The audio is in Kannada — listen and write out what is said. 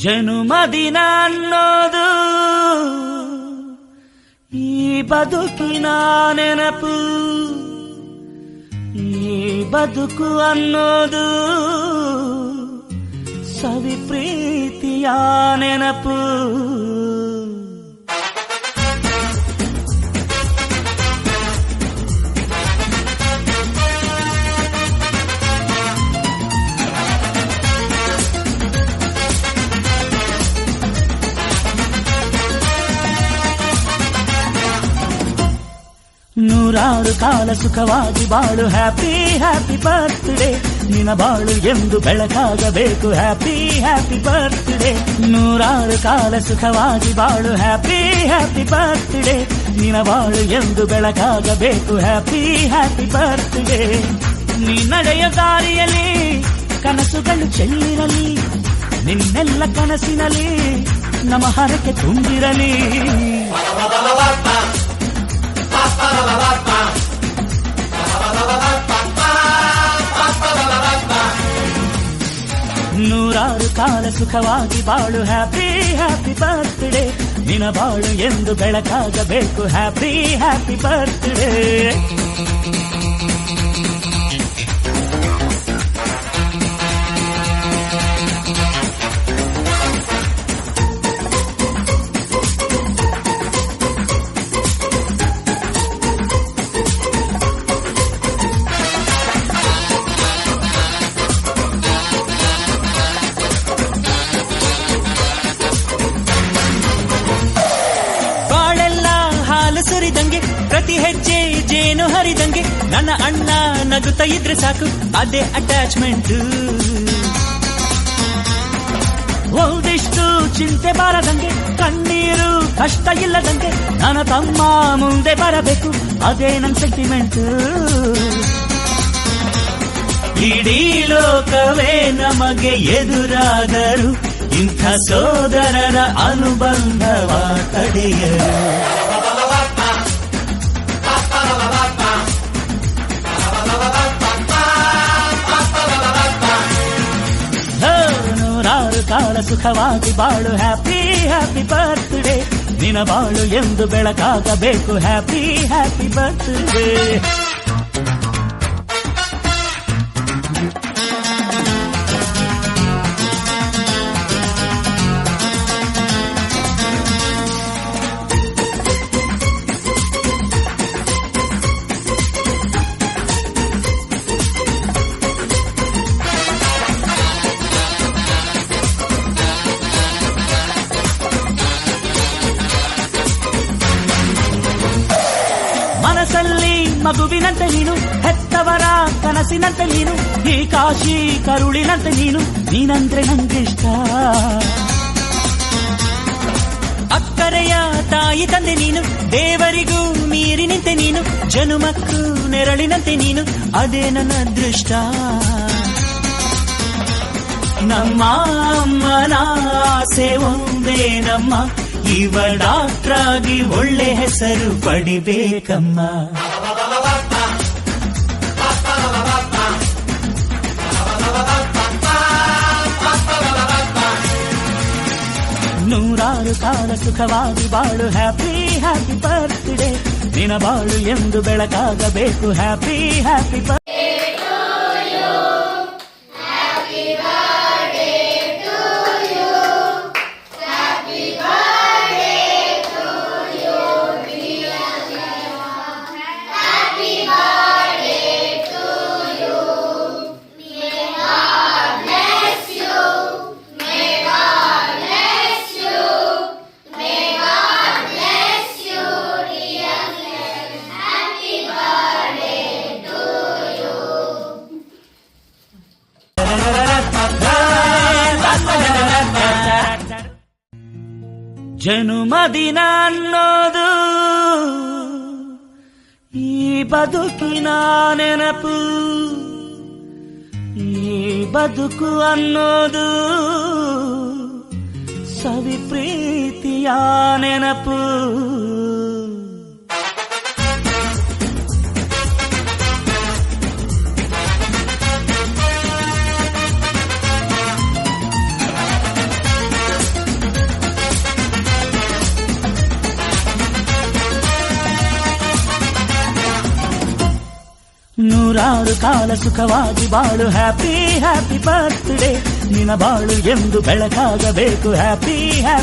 ಜನುಮದಿನ ಅನ್ನೋದು ಈ ಬದುಕಿನ ನೆನಪು, ಈ ಬದುಕು ಅನ್ನೋದು ಸವಿ ಪ್ರೀತಿಯ ನೆನಪು. ನೂರಾರು ಕಾಲ ಸುಖವಾಗಿ ಬಾಳು, ಹ್ಯಾಪಿ ಹ್ಯಾಪಿ ಬರ್ತ್ಡೇ, ನಿನ್ನ ಬಾಳು ಎಂದು ಬೆಳಕಾಗಬೇಕು, ಹ್ಯಾಪಿ ಹ್ಯಾಪಿ ಬರ್ತ್ಡೇ. ನೂರಾರು ಕಾಲ ಸುಖವಾಗಿ ಬಾಳು, ಹ್ಯಾಪಿ ಹ್ಯಾಪಿ ಬರ್ತ್ಡೇ, ನಿನ್ನ ಬಾಳು ಎಂದು ಬೆಳಕಾಗಬೇಕು, ಹ್ಯಾಪಿ ಹ್ಯಾಪಿ ಬರ್ತ್ಡೇ. ನೀ ನಡೆಯ ದಾರಿಯಲ್ಲಿ ಕನಸುಗಳು ಚೆಲ್ಲಿರಲಿ, ನಿನ್ನೆಲ್ಲ ಕನಸಿನಲ್ಲಿ ನಮ್ಮ ಹರಕೆ ತುಂಬಿರಲಿ. ನೂರಾರು ಕಾಲ ಸುಖವಾಗಿ ಬಾಳು, ಹ್ಯಾಪಿ ಹ್ಯಾಪಿ ಬರ್ತ್ಡೇ, ನಿನ್ನ ಬಾಳು ಎಂದು ಬೆಳಕಾಗಬೇಕು, ಹ್ಯಾಪಿ ಹ್ಯಾಪಿ ಬರ್ತ್ಡೇ. ಸುರಿದಂಗೆ ಪ್ರತಿ ಹೆಜ್ಜೆ ಜೇನು ಹರಿದಂಗೆ, ನನ್ನ ಅಣ್ಣ ನಗುತ್ತಾ ಇದ್ರೆ ಸಾಕು, ಅದೇ ಅಟ್ಯಾಚ್ಮೆಂಟ್. ಒಂದಿಷ್ಟು ಚಿಂತೆ ಬಾರದಂಗೆ, ಕಣ್ಣೀರು ಕಷ್ಟ ಇಲ್ಲದಂಗೆ, ನನ್ನ ತಮ್ಮ ಮುಂದೆ ಬರಬೇಕು, ಅದೇ ನನ್ನ ಸೆಂಟಿಮೆಂಟ್. ಇಡೀ ಲೋಕವೇ ನಮಗೆ ಎದುರಾದರು, ಇಂಥ ಸೋದರರ ಅನುಬಂಧವ ತಡೆಯರು. ನೂರಾರು ಕಾಲ ಸುಖವಾಗಿ ಬಾಳು, ಹ್ಯಾಪಿ ಹ್ಯಾಪಿ ಬರ್ತ್ಡೇ, ನಿನ್ನ ಬಾಳು ಎಂದು ಬೆಳಕಾಗಬೇಕು, ಹ್ಯಾಪಿ ಹ್ಯಾಪಿ ಬರ್ತ್ಡೇ. ಮನಸ್ಸಲ್ಲಿ ಮಗುವಿನಂತೆ ನೀನು, ಹೆತ್ತವರ ಕನಸಿನಂತೆ ನೀನು, ಈ ಕಾಶಿ ಕರುಳಿನಂತೆ ನೀನು, ನೀನಂದ್ರೆ ನಂಗಿಷ್ಟ. ಅಕ್ಕರೆಯ ತಾಯಿ ತಂದೆ ನೀನು, ದೇವರಿಗೂ ಮೀರಿ ನಿಂತೆ ನೀನು, ಜನುಮಕ್ಕೂ ನೆರಳಿನಂತೆ ನೀನು, ಅದೇ ನನ್ನ ಅದೃಷ್ಟ. ನಮ್ಮ ಅಮ್ಮನ ಆಸೆ ಒಂದೇ ನಮ್ಮ, ಇವ ಡಾಕ್ಟ್ರಾಗಿ ಒಳ್ಳೆ ಹೆಸರು ಪಡಿಬೇಕಮ್ಮ. ನೂರಾರು ಕಾಲ ಸುಖವಾಗಿ ಬಾಳು, ಹ್ಯಾಪಿ ಹ್ಯಾಪಿ ಬರ್ತ್ಡೇ, ನಿನ್ನ ಬಾಳು ಎಂದು ಬೆಳಕಾಗಬೇಕು, ಹ್ಯಾಪಿ ಹ್ಯಾಪಿ ಬರ್ತ್ಡೇ. ಜನುಮದಿನ ಅನ್ನೋದು ಈ ಬದುಕಿನ ನೆನಪು, ಈ ಬದುಕು ಅನ್ನೋದು ಸವಿ ಪ್ರೀತಿಯ ನೆನಪು. ನೂರಾರು ಕಾಲ ಸುಖವಾಗಿ ಬಾಳು ಹ್ಯಾಪಿ ಹ್ಯಾಪಿ ಬರ್ತ್ಡೇ ನಿನ ಬಾಳು ಎಂದು ಬೆಳಕಾಗಬೇಕು ಹ್ಯಾಪಿ ಹ್ಯಾಪಿ